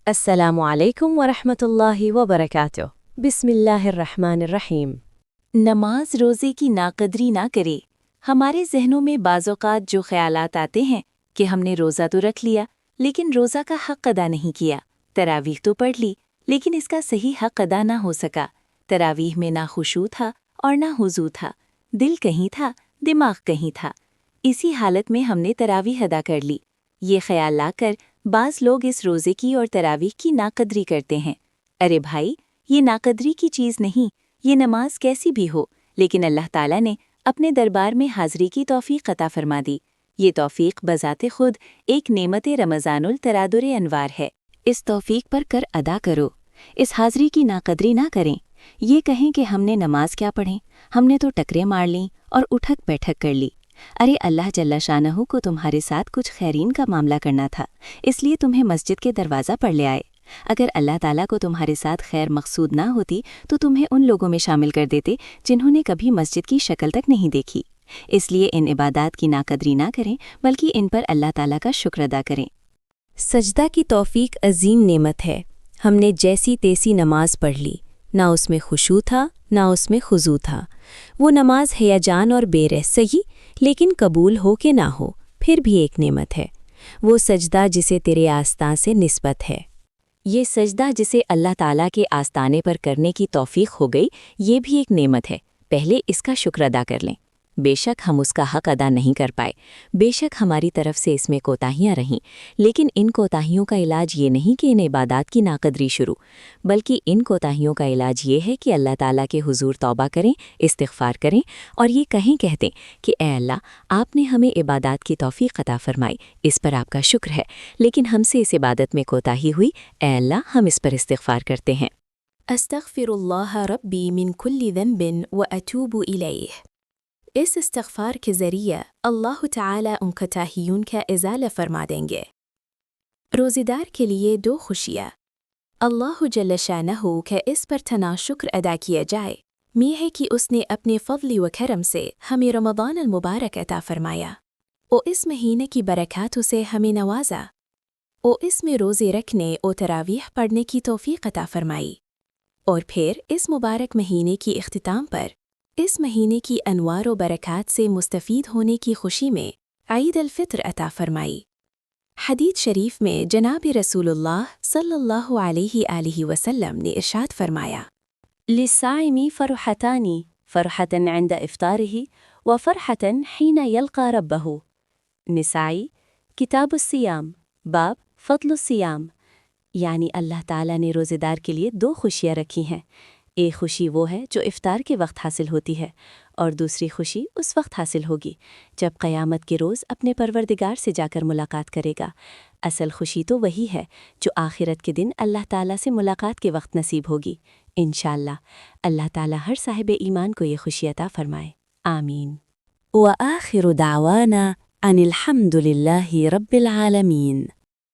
السلام علیکم ورحمۃ اللہ وبرکاتہ۔ بسم اللہ الرحمن الرحیم۔ نماز روزے کی ناقدری نہ کرے۔ ہمارے ذہنوں میں بعض اوقات جو خیالات آتے ہیں کہ ہم نے روزہ تو رکھ لیا لیکن روزہ کا حق ادا نہیں کیا، تراویح تو پڑھ لی لیکن اس کا صحیح حق ادا نہ ہو سکا، تراویح میں نہ خشوع تھا اور نہ حضو تھا، دل کہیں تھا دماغ کہیں تھا، اسی حالت میں ہم نے تراویح ادا کر لی۔ یہ خیال لا کر بعض لوگ اس روزے کی اور تراویح کی ناقدری کرتے ہیں۔ ارے بھائی، یہ ناقدری کی چیز نہیں، یہ نماز کیسی بھی ہو، لیکن اللہ تعالیٰ نے اپنے دربار میں حاضری کی توفیق عطا فرما دی۔ یہ توفیق بذات خود ایک نعمت رمضان الترادر انوار ہے۔ اس توفیق پر کر ادا کرو، اس حاضری کی ناقدری نہ کریں۔ یہ کہیں کہ ہم نے نماز کیا پڑھیں، ہم نے تو ٹکریں مار لیں اور اٹھک بیٹھک کر لی۔ ارے اللہ جل شانہ کو تمہارے ساتھ کچھ خیرین کا معاملہ کرنا تھا، اس لیے تمہیں مسجد کے دروازہ پر لے آئے۔ اگر اللہ تعالیٰ کو تمہارے ساتھ خیر مقصود نہ ہوتی تو تمہیں ان لوگوں میں شامل کر دیتے جنہوں نے کبھی مسجد کی شکل تک نہیں دیکھی۔ اس لیے ان عبادات کی ناقدری نہ کریں بلکہ ان پر اللہ تعالیٰ کا شکر ادا کریں۔ سجدہ کی توفیق عظیم نعمت ہے۔ ہم نے جیسی تیسی نماز پڑھ لی، نہ اس میں خشوع تھا نہ اس میں خضوع تھا۔ وہ نماز ہیجان اور بے رہ صحیح، لیکن قبول ہو کہ نہ ہو پھر بھی ایک نعمت ہے۔ وہ سجدہ جسے تیرے آستان سے نسبت ہے۔ یہ سجدہ جسے اللہ تعالیٰ کے آستانے پر کرنے کی توفیق ہو گئی، یہ بھی ایک نعمت ہے۔ پہلے اس کا شکر ادا کر لیں۔ بے شک ہم اس کا حق ادا نہیں کر پائے، بے شک ہماری طرف سے اس میں کوتاہیاں رہیں، لیکن ان کوتاہیوں کا علاج یہ نہیں کہ ان عبادات کی ناقدری شروع، بلکہ ان کوتاہیوں کا علاج یہ ہے کہ اللہ تعالیٰ کے حضور توبہ کریں، استغفار کریں اور یہ کہتے کہ اے اللہ، آپ نے ہمیں عبادات کی توفیق عطا فرمائی، اس پر آپ کا شکر ہے، لیکن ہم سے اس عبادت میں کوتاہی ہوئی، اے اللہ ہم اس پر استغفار کرتے ہیں۔ استغفر اللہ ربی من کل ذنب واتوب الیہ۔ اس استغفار کے ذریعے اللہ تعالیٰ ان کوتاہیوں کا ازالہ فرما دیں گے۔ روزہ دار کے لیے دو خوشیاں۔ اللہ جل شانہ کہ اس پر تنا شکر ادا کیا جائے، یہ ہے کہ اس نے اپنے فضل و کرم سے ہمیں رمضان المبارک عطا فرمایا، اور اس مہینے کی برکاتوں سے ہمیں نوازا، اور اس میں روزے رکھنے اور تراویح پڑھنے کی توفیق عطا فرمائی، اور پھر اس مبارک مہینے کی اختتام پر اس مہینے کی انوار و برکات سے مستفید ہونے کی خوشی میں عید الفطر عطا فرمائی۔ حدیث شریف میں جناب رسول اللہ صلی اللہ علیہ وآلہ وسلم نے ارشاد فرمایا، للصائم فرحتان، فرحة عند افطاره وفرحة حين يلقى ربه۔ نسائی کتاب الصیام، باب فضل الصیام۔ یعنی اللہ تعالیٰ نے روزے دار کے لیے دو خوشیاں رکھی ہیں۔ ایک خوشی وہ ہے جو افطار کے وقت حاصل ہوتی ہے، اور دوسری خوشی اس وقت حاصل ہوگی جب قیامت کے روز اپنے پروردگار سے جا کر ملاقات کرے گا۔ اصل خوشی تو وہی ہے جو آخرت کے دن اللہ تعالیٰ سے ملاقات کے وقت نصیب ہوگی۔ انشاءاللہ اللہ تعالیٰ ہر صاحب ایمان کو یہ خوشی عطا فرمائے، آمین۔ وآخر دعوانا ان الحمد للہ رب العالمین۔